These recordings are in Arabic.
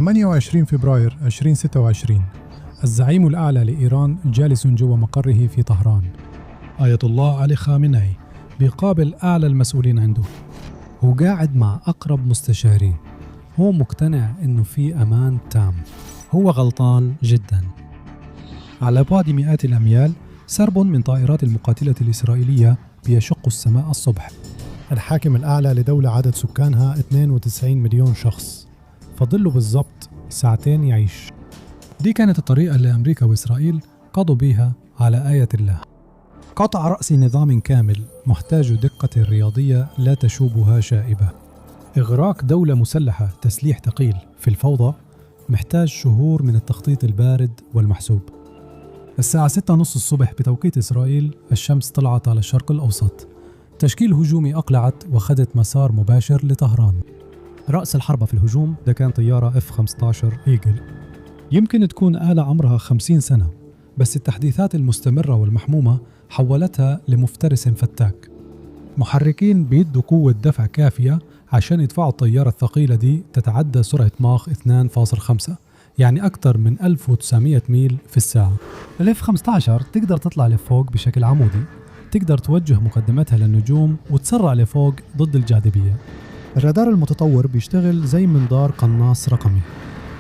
28 فبراير 2026 الزعيم الأعلى لإيران جالس جوا مقره في طهران. آية الله علي خامنئي بيقابل أعلى المسؤولين عنده. هو قاعد مع أقرب مستشاريه. هو مقتنع إنه في أمان تام. هو غلطان جدا. على بعد مئات الأميال سرب من طائرات المقاتلة الإسرائيلية بيشق السماء الصبح. الحاكم الأعلى لدولة عدد سكانها 92 مليون شخص، فضله بالضبط ساعتين يعيش. دي كانت الطريقة اللي أمريكا وإسرائيل قضوا بيها على آية الله. قطع رأس نظام كامل محتاج دقة رياضية لا تشوبها شائبة. إغراق دولة مسلحة تسليح ثقيل في الفوضى محتاج شهور من التخطيط البارد والمحسوب. الساعة 6:30 الصبح بتوقيت إسرائيل الشمس طلعت على الشرق الأوسط. تشكيل هجومي أقلعت وخدت مسار مباشر لطهران. رأس الحربة في الهجوم ده كان طيارة F-15 إيجل. يمكن تكون آلة عمرها 50 سنة، بس التحديثات المستمرة والمحمومة حولتها لمفترس فتاك. محركين بيدوا قوة دفع كافية عشان يدفعوا الطيارة الثقيلة دي تتعدى سرعة ماخ 2.5، يعني أكثر من 1900 ميل في الساعة. ال F-15 تقدر تطلع لفوق بشكل عمودي، تقدر توجه مقدمتها للنجوم وتسرع لفوق ضد الجاذبية. الرادار المتطور بيشتغل زي منظار قناص رقمي.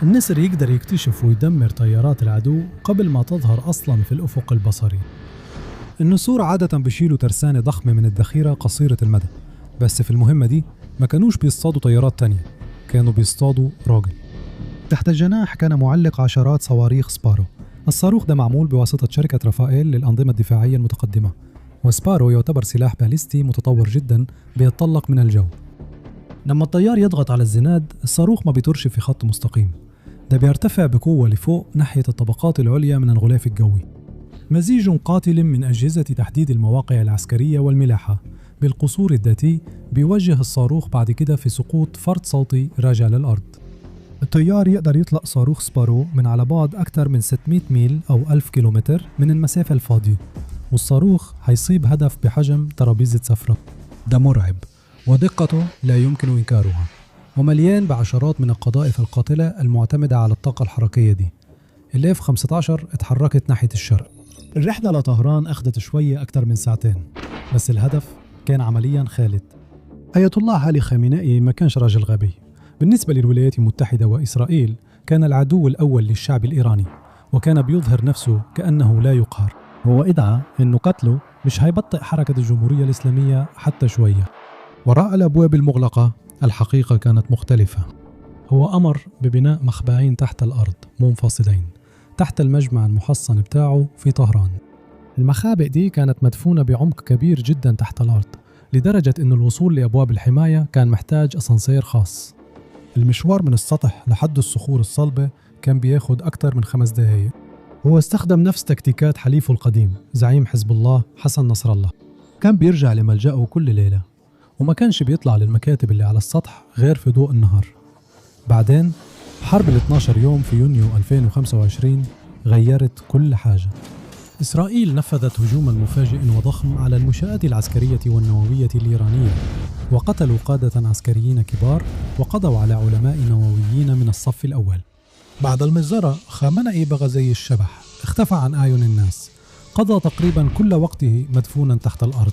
النسر يقدر يكتشف ويدمر طيارات العدو قبل ما تظهر أصلا في الأفق البصري. النسور عادة بيشيلوا ترسانة ضخمة من الذخيرة قصيرة المدى، بس في المهمة دي ما كانوش بيصطادوا طيارات تانية، كانوا بيصطادوا راجل. تحت الجناح كان معلق عشرات صواريخ سبارو. الصاروخ ده معمول بواسطة شركة رافائيل للأنظمة الدفاعية المتقدمة، وسبارو يعتبر سلاح باليستي متطور جدا بيتطلق من الجو. لما الطيار يضغط على الزناد الصاروخ ما بيطرش في خط مستقيم، ده بيرتفع بقوة لفوق ناحية الطبقات العليا من الغلاف الجوي. مزيج قاتل من أجهزة تحديد المواقع العسكرية والملاحة بالقصور الذاتي بيوجه الصاروخ بعد كده في سقوط فرد صوتي راجع للأرض. الطيار يقدر يطلق صاروخ سبارو من على بعد أكثر من 600 ميل أو 1000 كيلومتر من المسافة الفاضية، والصاروخ هيصيب هدف بحجم ترابيزة سفرة. ده مرعب ودقته لا يمكن إنكارها، ومليان بعشرات من القذائف القاتلة المعتمدة على الطاقة الحركية دي. ال F-15 اتحركت ناحية الشرق. الرحلة لطهران أخذت شوية أكثر من ساعتين، بس الهدف كان عملياً خالد. آية الله علي خامنئي ما كانش راجل غبي. بالنسبة للولايات المتحدة وإسرائيل كان العدو الأول للشعب الإيراني، وكان بيظهر نفسه كأنه لا يقهر. هو ادعى أنه قتله مش هيبطئ حركة الجمهورية الإسلامية حتى شوية. وراء الأبواب المغلقة الحقيقة كانت مختلفة. هو أمر ببناء مخبأين تحت الأرض منفصلين تحت المجمع المحصن بتاعه في طهران. المخابئ دي كانت مدفونة بعمق كبير جدا تحت الأرض، لدرجة أن الوصول لأبواب الحماية كان محتاج أسانسير خاص. المشوار من السطح لحد الصخور الصلبة كان بياخد أكثر من 5 دقايق. هو استخدم نفس تكتيكات حليفه القديم زعيم حزب الله حسن نصر الله. كان بيرجع لملجأه كل ليلة، وما كانش بيطلع للمكاتب اللي على السطح غير في ضوء النهار. بعدين حرب ال12 يوم في يونيو 2025 غيرت كل حاجة. إسرائيل نفذت هجوما مفاجئ وضخم على المنشآت العسكرية والنووية الإيرانية، وقتلوا قادة عسكريين كبار وقضوا على علماء نوويين من الصف الأول. بعد المجزرة خامنئي بقى زي الشبح، اختفى عن أعين الناس، قضى تقريبا كل وقته مدفونا تحت الأرض.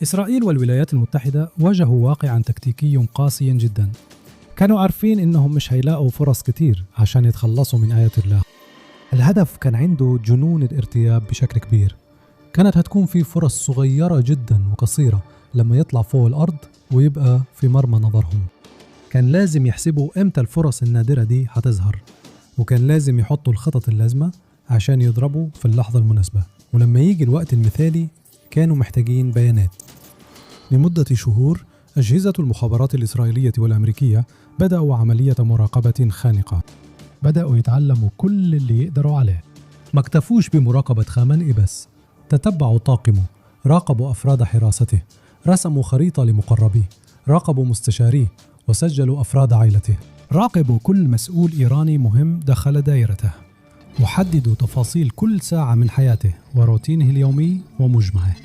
إسرائيل والولايات المتحدة واجهوا واقعا تكتيكي قاسيا جدا. كانوا عارفين إنهم مش هيلاقوا فرص كتير عشان يتخلصوا من آية الله. الهدف كان عنده جنون الارتياب بشكل كبير. كانت هتكون في فرص صغيرة جدا وقصيرة لما يطلع فوق الأرض ويبقى في مرمى نظرهم. كان لازم يحسبوا إمتى الفرص النادرة دي هتظهر، وكان لازم يحطوا الخطط اللازمة عشان يضربوا في اللحظة المناسبة. ولما يجي الوقت المثالي كانوا محتاجين بيانات. لمدة شهور أجهزة المخابرات الإسرائيلية والأمريكية بدأوا عملية مراقبة خانقة. بدأوا يتعلموا كل اللي يقدروا عليه. ما اكتفوش بمراقبة خامنئي بس، تتبعوا طاقمه، راقبوا أفراد حراسته، رسموا خريطة لمقربيه، راقبوا مستشاريه، وسجلوا أفراد عائلته. راقبوا كل مسؤول إيراني مهم دخل دائرته، وحددوا تفاصيل كل ساعة من حياته وروتينه اليومي ومجمعه.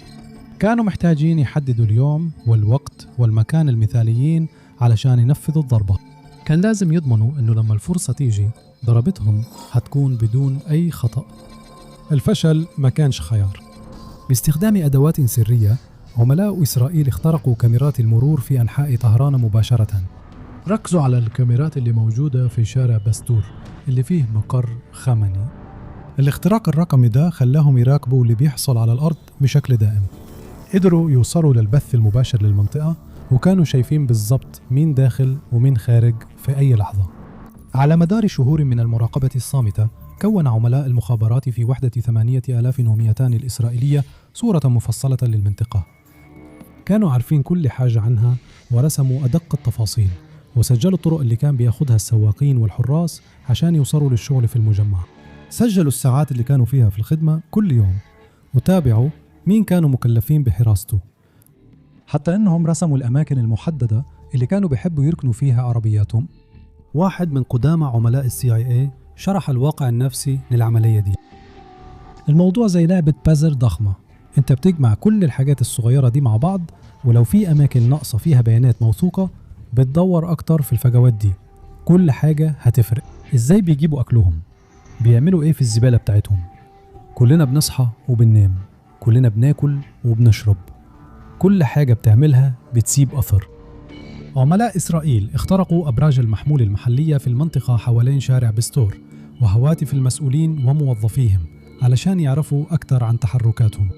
كانوا محتاجين يحددوا اليوم والوقت والمكان المثاليين علشان ينفذوا الضربة. كان لازم يضمنوا إنه لما الفرصة تيجي ضربتهم هتكون بدون أي خطأ. الفشل ما كانش خيار. باستخدام أدوات سرية عملاء إسرائيل اخترقوا كاميرات المرور في أنحاء طهران مباشرة. ركزوا على الكاميرات اللي موجودة في شارع بستور اللي فيه مقر خامنئي. الاختراق الرقمي ده خلاهم يراقبوا اللي بيحصل على الأرض بشكل دائم. قدروا يوصلوا للبث المباشر للمنطقة وكانوا شايفين بالضبط مين داخل ومين خارج في أي لحظة. على مدار شهور من المراقبة الصامتة كون عملاء المخابرات في وحدة 8200 الإسرائيلية صورة مفصلة للمنطقة. كانوا عارفين كل حاجة عنها ورسموا أدق التفاصيل وسجلوا الطرق اللي كان بياخدها السواقين والحراس عشان يوصلوا للشغل في المجمع. سجلوا الساعات اللي كانوا فيها في الخدمة كل يوم وتابعوا مين كانوا مكلفين بحراسته، حتى أنهم رسموا الأماكن المحددة اللي كانوا بيحبوا يركنوا فيها عربياتهم. واحد من قدامى عملاء CIA شرح الواقع النفسي للعملية دي. الموضوع زي لعبة بازل ضخمة، انت بتجمع كل الحاجات الصغيرة دي مع بعض، ولو في أماكن ناقصة فيها بيانات موثوقة بتدور أكتر في الفجوات دي. كل حاجة هتفرق. إزاي بيجيبوا أكلهم؟ بيعملوا إيه في الزبالة بتاعتهم؟ كلنا بنصحى وبننام، كلنا بناكل وبنشرب، كل حاجة بتعملها بتسيب أثر. عملاء إسرائيل اخترقوا أبراج المحمول المحلية في المنطقة حوالين شارع بستور وهواتف المسؤولين وموظفيهم علشان يعرفوا أكثر عن تحركاتهم.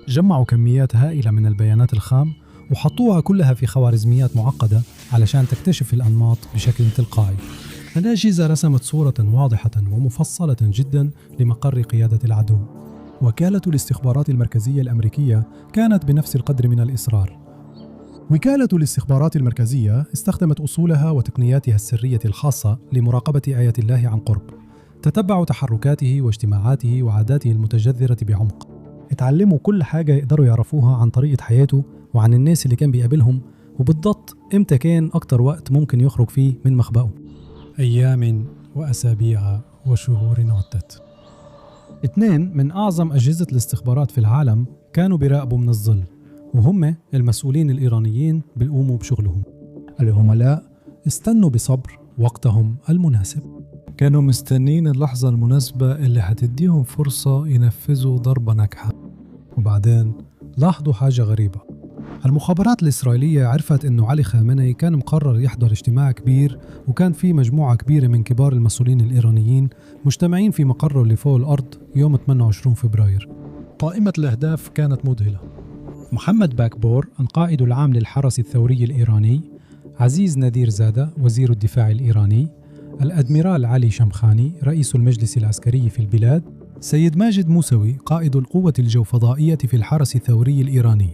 جمعوا كميات هائلة من البيانات الخام وحطوها كلها في خوارزميات معقدة علشان تكتشف الأنماط بشكل تلقائي. الأجهزة رسمت صورة واضحة ومفصلة جدا لمقر قيادة العدو. وكالة الاستخبارات المركزية الأمريكية كانت بنفس القدر من الإصرار. وكالة الاستخبارات المركزية استخدمت أصولها وتقنياتها السرية الخاصة لمراقبة آية الله عن قرب. تتبعوا تحركاته واجتماعاته وعاداته المتجذرة بعمق. اتعلموا كل حاجة يقدروا يعرفوها عن طريقة حياته وعن الناس اللي كان بيقابلهم، وبالضبط إمتى كان أكتر وقت ممكن يخرج فيه من مخبأه. أيام وأسابيع وشهور عدت. 2 من أعظم أجهزة الاستخبارات في العالم كانوا بيراقبوا من الظل، وهم المسؤولين الإيرانيين بيقوموا بشغلهم. العملاء استنوا بصبر وقتهم المناسب. كانوا مستنين اللحظة المناسبة اللي هتديهم فرصة ينفذوا ضربة ناجحة. وبعدين لاحظوا حاجة غريبة. المخابرات الإسرائيلية عرفت إنه علي خامنئي كان مقرر يحضر اجتماع كبير، وكان في مجموعة كبيرة من كبار المسؤولين الإيرانيين مجتمعين في مقره اللي فوق الأرض يوم 28 فبراير. قائمة الأهداف كانت مذهلة. محمد باكبور القائد العام للحرس الثوري الإيراني، عزيز نادير زادة وزير الدفاع الإيراني، الأدميرال علي شمخاني رئيس المجلس العسكري في البلاد، سيد ماجد موسوي قائد القوة الجوفضائية في الحرس الثوري الإيراني،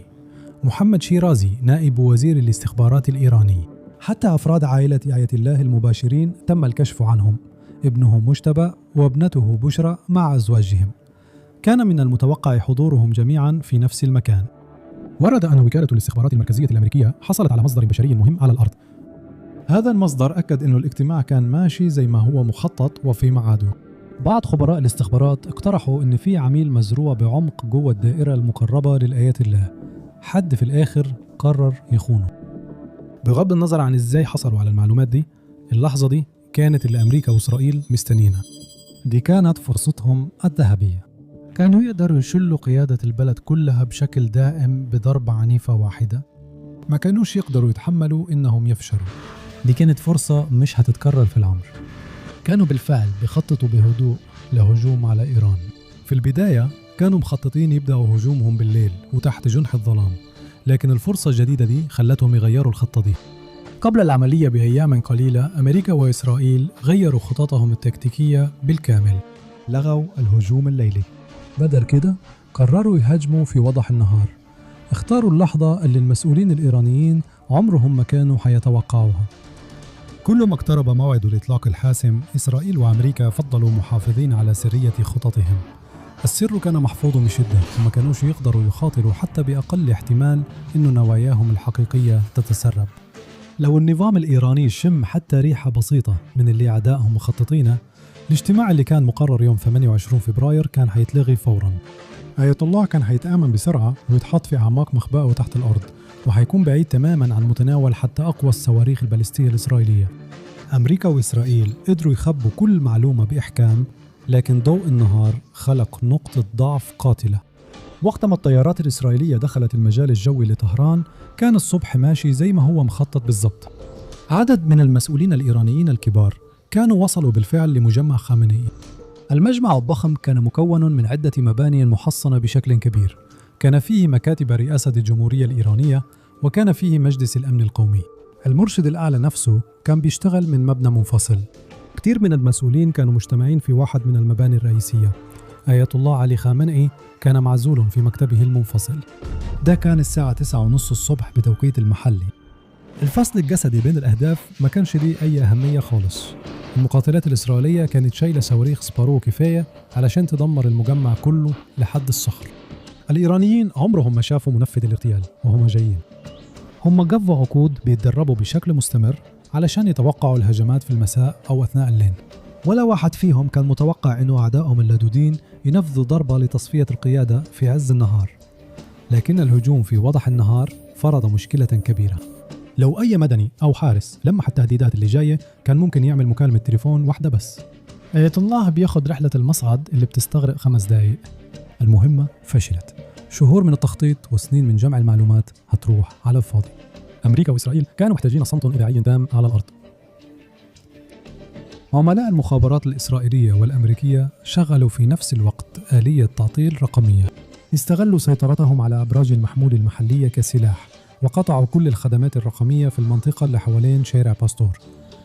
محمد شيرازي نائب وزير الاستخبارات الإيراني. حتى أفراد عائلة آية الله المباشرين تم الكشف عنهم، ابنه مجتبى وابنته بشرى مع أزواجهم. كان من المتوقع حضورهم جميعا في نفس المكان. ورد أن وكالة الاستخبارات المركزية الأمريكية حصلت على مصدر بشري مهم على الأرض. هذا المصدر أكد أن الاجتماع كان ماشي زي ما هو مخطط وفي ميعاده. بعض خبراء الاستخبارات اقترحوا أن في عميل مزروع بعمق جوه الدائرة المقربة للآيات الله. حد في الآخر قرر يخونه. بغض النظر عن إزاي حصلوا على المعلومات دي، اللحظة دي كانت اللي أمريكا وإسرائيل مستنينها. دي كانت فرصتهم الذهبية. كانوا يقدروا يشلوا قيادة البلد كلها بشكل دائم بضربة عنيفة واحدة. ما كانوش يقدروا يتحملوا إنهم يفشلوا. دي كانت فرصة مش هتتكرر في العمر. كانوا بالفعل بيخططوا بهدوء لهجوم على إيران. في البداية كانوا مخططين يبدأوا هجومهم بالليل وتحت جنح الظلام، لكن الفرصة الجديدة دي خلتهم يغيروا الخطة دي. قبل العملية بأيام قليلة أمريكا وإسرائيل غيروا خططهم التكتيكية بالكامل. لغوا الهجوم الليلي. بدل كده قرروا يهاجموا في وضح النهار. اختاروا اللحظة اللي المسؤولين الإيرانيين عمرهم ما كانوا حيتوقعوها. كل ما اقترب موعد الإطلاق الحاسم، إسرائيل وأمريكا فضلوا محافظين على سرية خططهم. السر كان محفوظ بشدة، وما كانوش يقدروا يخاطروا حتى بأقل احتمال إنه نواياهم الحقيقية تتسرب. لو النظام الإيراني شم حتى ريحة بسيطة من اللي أعدائهم مخططينه، الاجتماع اللي كان مقرر يوم 28 فبراير كان هيتلغي فوراً. آية الله كان هيتآمن بسرعة ويتحط في أعماق مخبأه تحت الأرض، وهيكون بعيد تماماً عن متناول حتى أقوى الصواريخ البالستية الإسرائيلية. أمريكا وإسرائيل قدروا يخبوا كل معلومة بإحكام، لكن ضوء النهار خلق نقطة ضعف قاتلة. وقت ما الطيارات الإسرائيلية دخلت المجال الجوي لطهران كان الصبح ماشي زي ما هو مخطط بالضبط. عدد من المسؤولين الإيرانيين الكبار كانوا وصلوا بالفعل لمجمع خامنئي. المجمع الضخم كان مكون من عدة مباني محصنة بشكل كبير، كان فيه مكاتب رئاسة الجمهورية الإيرانية، وكان فيه مجلس الأمن القومي. المرشد الأعلى نفسه كان بيشتغل من مبنى منفصل. كتير من المسؤولين كانوا مجتمعين في واحد من المباني الرئيسية. آية الله علي خامنئي كان معزول في مكتبه المنفصل. ده كان الساعة 9:30 الصبح بتوقيت المحلي. الفصل الجسدي بين الأهداف ما كانش ليه أي أهمية خالص. المقاتلات الإسرائيلية كانت شايلة صواريخ سبارو كفاية علشان تدمر المجمع كله لحد الصخر. الإيرانيين عمرهم ما شافوا منفذ الاغتيال وهم جايين. هم قضوا عقود بيتدربوا بشكل مستمر علشان يتوقعوا الهجمات في المساء أو أثناء الليل. ولا واحد فيهم كان متوقع إنه أعدائهم اللدودين ينفذوا ضربة لتصفية القيادة في عز النهار. لكن الهجوم في وضح النهار فرض مشكلة كبيرة. لو أي مدني أو حارس لمح التهديدات اللي جاية كان ممكن يعمل مكالمة تليفون واحدة بس. آية الله بياخد رحلة المصعد اللي بتستغرق 5 دقايق. المهمة فشلت. شهور من التخطيط وسنين من جمع المعلومات هتروح على الفاضي. أمريكا وإسرائيل كانوا محتاجين صمت إذاعي تام على الأرض. عملاء المخابرات الإسرائيلية والأمريكية شغلوا في نفس الوقت آلية تعطيل رقمية. استغلوا سيطرتهم على أبراج المحمول المحلية كسلاح، وقطعوا كل الخدمات الرقمية في المنطقة اللي حوالين شارع باستور.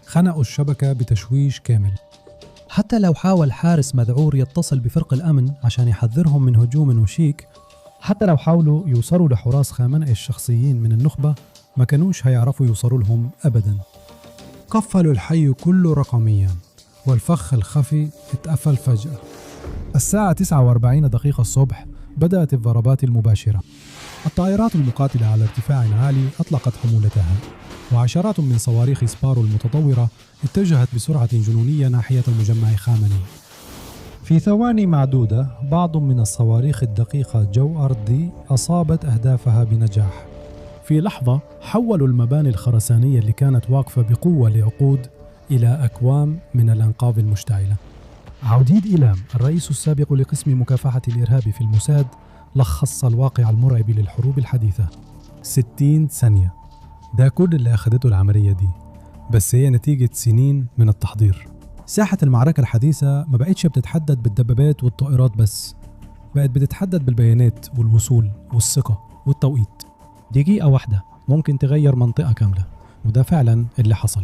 خنقوا الشبكة بتشويش كامل. حتى لو حاول حارس مذعور يتصل بفرق الأمن عشان يحذرهم من هجوم وشيك، حتى لو حاولوا يوصلوا لحراس خامنئي الشخصيين من النخبة، ما كانوش هيعرفوا يوصلوا لهم أبداً. قفلوا الحي كله رقمياً، والفخ الخفي اتقفل فجأة. الساعة 49 الصبح بدأت الضربات المباشرة. الطائرات المقاتلة على ارتفاع عالي أطلقت حمولتها، وعشرات من صواريخ سبارو المتطورة اتجهت بسرعة جنونية ناحية المجمع خامنئي. في ثواني معدودة بعض من الصواريخ الدقيقة جو أرضي أصابت أهدافها بنجاح. في لحظة حولوا المباني الخرسانية اللي كانت واقفة بقوة لعقود إلى أكوام من الأنقاض المشتعلة. عوديد إيلام الرئيس السابق لقسم مكافحة الإرهاب في الموساد لخص الواقع المرعب للحروب الحديثة. 60 ثانية، ده كل اللي أخذته العملية دي، بس هي نتيجة سنين من التحضير. ساحة المعركة الحديثة ما بقتش بتتحدد بالدبابات والطائرات بس، بقت بتتحدد بالبيانات والوصول والثقة والتوقيت. دقيقة واحدة ممكن تغير منطقة كاملة، وده فعلا اللي حصل.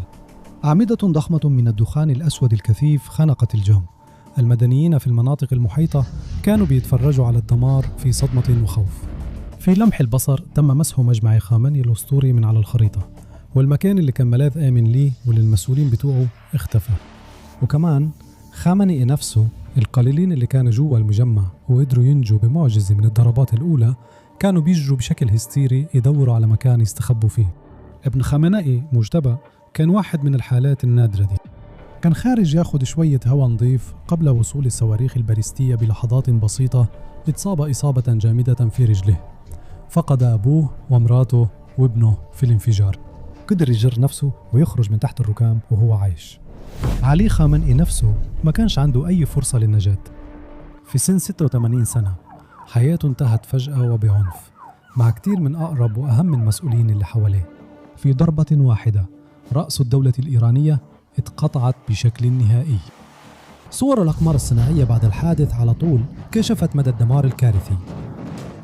أعمدة ضخمة من الدخان الأسود الكثيف خنقت الجو. المدنيين في المناطق المحيطة كانوا بيتفرجوا على الدمار في صدمة وخوف. في لمح البصر تم مسح مجمع خامنئي الأسطوري من على الخريطة، والمكان اللي كان ملاذ آمن ليه وللمسؤولين بتوعه اختفى. وكمان خامنئي نفسه، القليلين اللي كانوا جوا المجمع وقدروا ينجوا بمعجزة من الضربات الأولى، كانوا بيجروا بشكل هستيري يدوروا على مكان يستخبوا فيه. ابن خامنئي مجتبى كان واحد من الحالات النادرة دي. كان خارج ياخد شوية هواء نظيف قبل وصول الصواريخ الباليستية بلحظات بسيطة. اتصاب إصابة جامدة في رجله، فقد أبوه ومراته وابنه في الانفجار. قدر يجر نفسه ويخرج من تحت الركام وهو عايش. علي خامنئي نفسه ما كانش عنده أي فرصة للنجاة. في سن 86 سنة حياته انتهت فجأة وبعنف، مع كتير من أقرب وأهم المسؤولين اللي حواليه. في ضربة واحدة رأس الدولة الإيرانية اتقطعت بشكل نهائي. صور الأقمار الصناعية بعد الحادث على طول كشفت مدى الدمار الكارثي.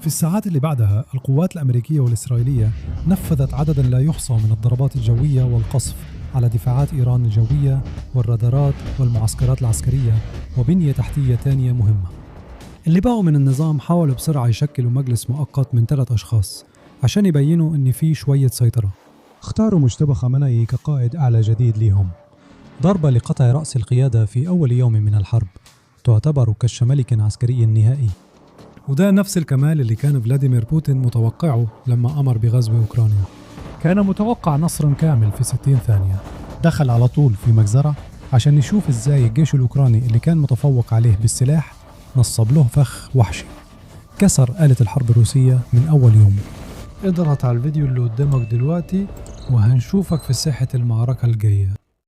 في الساعات اللي بعدها القوات الأمريكية والإسرائيلية نفذت عددا لا يحصى من الضربات الجوية والقصف على دفاعات إيران الجوية والرادارات والمعسكرات العسكرية وبنية تحتية تانية مهمة. اللي بقوا من النظام حاولوا بسرعة يشكلوا مجلس مؤقت من 3 أشخاص عشان يبينوا إن في شوية سيطرة. اختاروا مجتبى خامنئي كقائد أعلى جديد ليهم. ضربة لقطع رأس القيادة في أول يوم من الحرب تعتبر كالشمالك عسكري نهائي، وده نفس الكمال اللي كان فلاديمير بوتين متوقعه لما أمر بغزو أوكرانيا. كان متوقع نصر كامل في 60 ثانية. دخل على طول في مجزرة عشان يشوف إزاي الجيش الأوكراني اللي كان متفوق عليه بالسلاح نصب له فخ وحشي، كسر آلة الحرب الروسية من أول يوم. اضغط على الفيديو اللي قدامك دلوقتي وهنشوفك في ساحة المعركة الجاية.